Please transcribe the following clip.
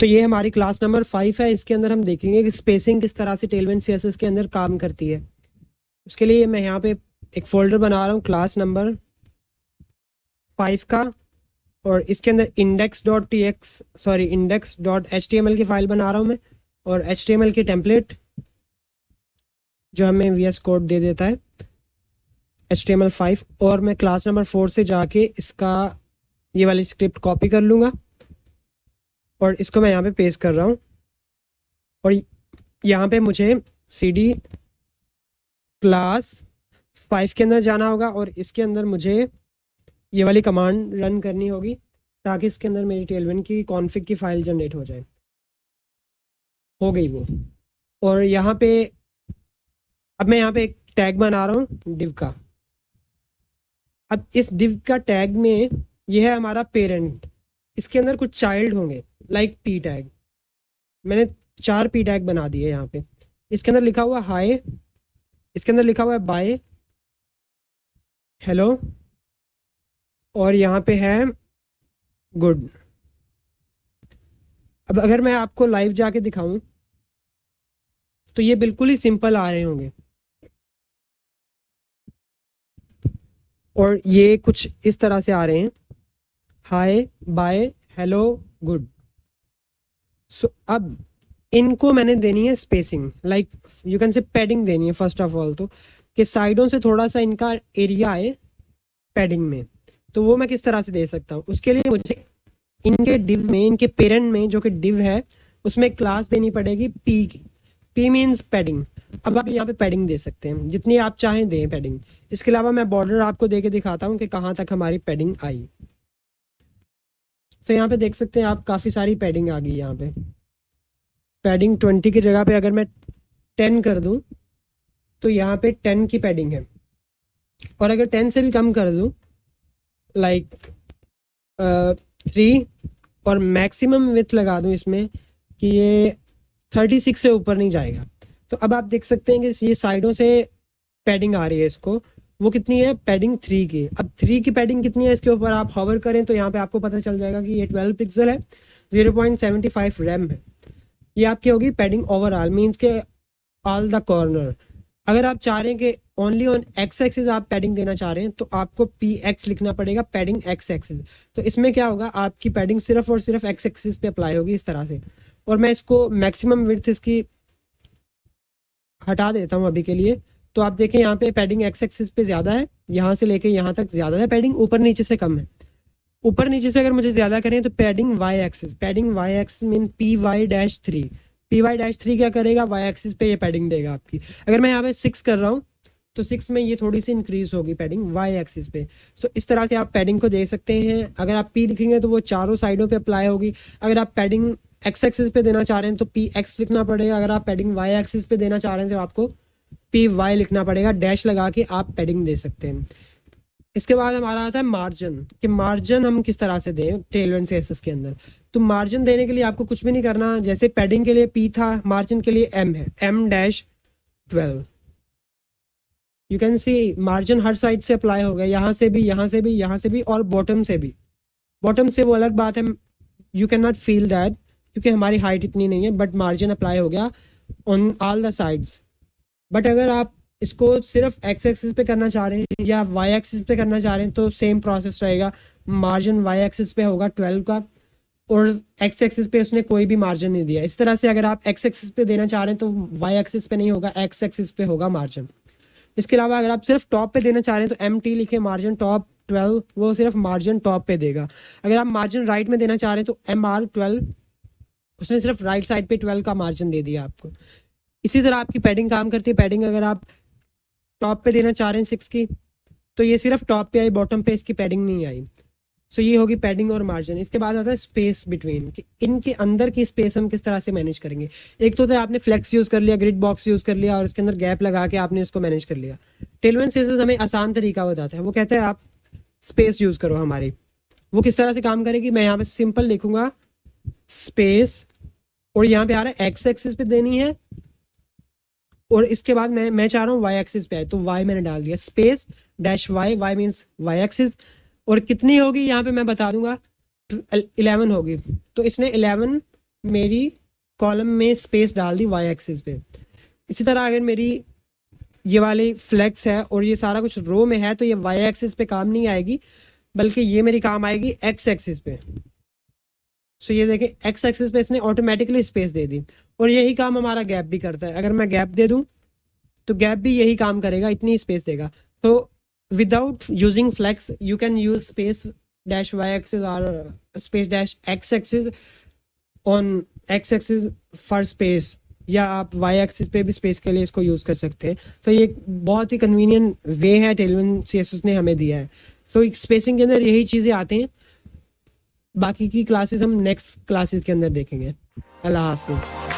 तो ये हमारी क्लास नंबर 5 है। इसके अंदर हम देखेंगे कि स्पेसिंग किस तरह से टेलविंड सीएसएस के अंदर काम करती है। उसके लिए मैं यहाँ पे एक फोल्डर बना रहा हूँ क्लास नंबर 5 का, और इसके अंदर index.html की फाइल बना रहा हूँ मैं, और HTML की टेम्पलेट जो हमें VS कोड दे देता है HTML5, और मैं क्लास नंबर 4 से जाके इसका ये वाली स्क्रिप्ट कॉपी कर लूँगा और इसको मैं यहाँ पे पेस्ट कर रहा हूँ। और यहाँ पे मुझे CD क्लास 5 के अंदर जाना होगा और इसके अंदर मुझे ये वाली कमांड रन करनी होगी ताकि इसके अंदर मेरी टेलविंड की कॉन्फ़िग की फाइल जनरेट हो जाए। हो गई वो। और यहाँ पे अब मैं यहाँ पे एक टैग बना रहा हूँ div का। अब इस div का टैग में ये है हमारा पेरेंट, इसके अंदर कुछ चाइल्ड होंगे लाइक p टैग। मैंने 4 p टैग बना दिए यहाँ पे। इसके अंदर लिखा हुआ हाय, इसके अंदर लिखा हुआ है बाय, हेलो, और यहाँ पे है गुड। अब अगर मैं आपको लाइव जाके दिखाऊं तो ये बिल्कुल ही सिंपल आ रहे होंगे, और ये कुछ इस तरह से आ रहे हैं, हाय बाय हेलो गुड। सो अब इनको मैंने देनी है spacing, like you can say padding देनी है फर्स्ट ऑफ ऑल, तो कि साइडों से थोड़ा सा इनका एरिया आए पैडिंग में। तो वो मैं किस तरह से दे सकता हूँ, उसके लिए मुझे इनके डिव में, इनके पेरेंट में जो कि डिव है उसमें क्लास देनी पड़ेगी p की। p means padding. अब आप यहाँ पे पैडिंग दे सकते हैं, जितनी आप चाहें दें पैडिंग। इसके अलावा मैं बॉर्डर आपको दे के दिखाता हूँ कि कहाँ तक हमारी पैडिंग आई। तो यहाँ पे देख सकते हैं आप, काफ़ी सारी पैडिंग आ गई। यहाँ पे पैडिंग 20 की जगह पे अगर मैं 10 कर दूँ तो यहाँ पे 10 की पैडिंग है, और अगर 10 से भी कम कर दूँ लाइक 3, और मैक्सिमम विड्थ लगा दूं इसमें कि ये 36 से ऊपर नहीं जाएगा। तो अब आप देख सकते हैं कि ये साइडों से पैडिंग आ रही है इसको, वो कितनी है पैडिंग 3 की। अब 3 की पैडिंग कितनी है इसके ऊपर आप हॉवर करें तो यहाँ पे आपको पता चल जाएगा कि ये 12 पिक्सल है, 0.75 रैम है। ये आपकी होगी पैडिंग ओवरऑल, मीन्स के ऑल द कॉर्नर। अगर आप चाह रहे हैं कि ओनली ऑन एक्स एक्सिस आप पैडिंग देना चाह रहे हैं तो आपको PX लिखना पड़ेगा, पैडिंग एक्स एक्सिस। तो इसमें क्या होगा, आपकी पैडिंग सिर्फ और सिर्फ एक्स एक्सिस पे अप्लाई होगी इस तरह से। और मैं इसको मैक्सिमम विड्थ इसकी हटा देता हूँ अभी के लिए। तो आप देखें यहाँ पे पैडिंग एक्स एक्सिस पे ज़्यादा है, यहाँ से लेके यहाँ तक ज़्यादा है पैडिंग, ऊपर नीचे से कम है। ऊपर नीचे से अगर मुझे ज़्यादा करें तो padding Y axis, padding Y axis mean PY-3। PY-3 क्या करेगा, वाई एक्सिस पे ये पैडिंग देगा आपकी। अगर मैं यहाँ पे 6 कर रहा हूँ तो 6 में ये थोड़ी सी इंक्रीज होगी पैडिंग वाई एक्सिस पे। सो इस तरह से आप पैडिंग को दे सकते हैं। अगर आप P लिखेंगे तो वो चारों साइडों पे अप्लाई होगी। अगर आप पैडिंग एक्स एक्सिस पे देना चाह रहे हैं तो PX लिखना पड़ेगा। अगर आप पैडिंग वाई एक्सिस पे देना चाह रहे हैं तो आपको PY लिखना पड़ेगा, डैश लगा के आप पैडिंग दे सकते हैं। इसके बाद हमारा आता है मार्जिन, कि मार्जिन हम किस तरह से दें टेलविंड सीएसएस के अंदर। तो मार्जिन देने के लिए आपको कुछ भी नहीं करना। जैसे पैडिंग के लिए P था, मार्जिन के लिए M है, M-12। You can see margin her side से अप्लाई हो गया, यहाँ से भी, यहाँ से भी, यहाँ से भी, और बॉटम से भी। बॉटम से वो अलग बात है, you can not feel that क्योंकि हमारी हाइट इतनी नहीं है, बट मार्जिन अप्लाई हो गया on all the sides. But अगर आप इसको सिर्फ एक्स एक्सिस पे करना चाह रहे हैं या वाई एक्सिस पे करना चाह रहे हैं तो सेम प्रोसेस रहेगा। मार्जिन वाई एक्सिस पे होगा 12 का, और एक्स एक्सिस पे उसने कोई भी मार्जिन नहीं दिया। इस तरह से अगर आप एक्स एक्सिस पे देना चाह रहे हैं तो वाई एक्सिस पे नहीं होगा, एक्स एक्सिस पे होगा मार्जिन। इसके अलावा अगर आप सिर्फ टॉप पे देना चाह रहे हैं तो MT लिखे, मार्जिन टॉप 12, वो सिर्फ मार्जिन टॉप पे देगा। अगर आप मार्जिन राइट में देना चाह रहे हैं तो MR12, उसने सिर्फ राइट साइड पे 12 का मार्जिन दे दिया आपको। इसी तरह आपकी पैडिंग काम करती है। पैडिंग अगर आप टॉप पे देना चाह रहे हैं 6 की तो ये सिर्फ टॉप पे आई, बॉटम पे इसकी पैडिंग नहीं आई। सो ये होगी पैडिंग और मार्जिन। इसके बाद आता है स्पेस बिटवीन, कि इनके अंदर की स्पेस हम किस तरह से मैनेज करेंगे। एक तो आपने फ्लेक्स यूज़ कर लिया, ग्रिड बॉक्स यूज़ कर लिया, और उसके अंदर गैप लगा के आपने इसको मैनेज कर लिया। टेलविंड सीएसएस हमें आसान तरीका बताता है, वो कहता है आप स्पेस यूज़ करो हमारी। वो किस तरह से काम करेगी, मैं यहाँ पे सिंपल लिखूंगा स्पेस, और यहाँ पे आ रहा है एक्स एक्सिस पे देनी है, और इसके बाद मैं चाह रहा हूँ वाई एक्सिस पे है तो वाई मैंने डाल दिया, space dash Y, Y means Y axis. और कितनी होगी यहाँ पे मैं बता दूंगा, 11 होगी। तो इसने 11 मेरी कॉलम में स्पेस डाल दी वाई एक्सिस पे। इसी तरह अगर मेरी ये वाली फ्लेक्स है और ये सारा कुछ रो में है तो ये वाई एक्सिस पे काम नहीं आएगी, बल्कि ये मेरी काम आएगी एक्स एक्सिस पे। सो ये देखें एक्स एक्सिस पे इसने ऑटोमेटिकली स्पेस दे दी। और यही काम हमारा गैप भी करता है। अगर मैं गैप दे दूं तो गैप भी यही काम करेगा, इतनी स्पेस देगा। तो without using flex you can use space dash Y axis और space dash X axis on X axis for space, या आप वाई एक्सिस पे भी स्पेस के लिए इसको यूज़ कर सकते हैं। तो ये बहुत ही कन्वीनियंट वे है टेलविन सीएसएस ने हमें दिया है। सो स्पेसिंग के अंदर यही चीज़ें आती हैं। बाकी की क्लासेस हम नेक्स्ट क्लासेस के अंदर देखेंगे। अल्लाह हाफिज़।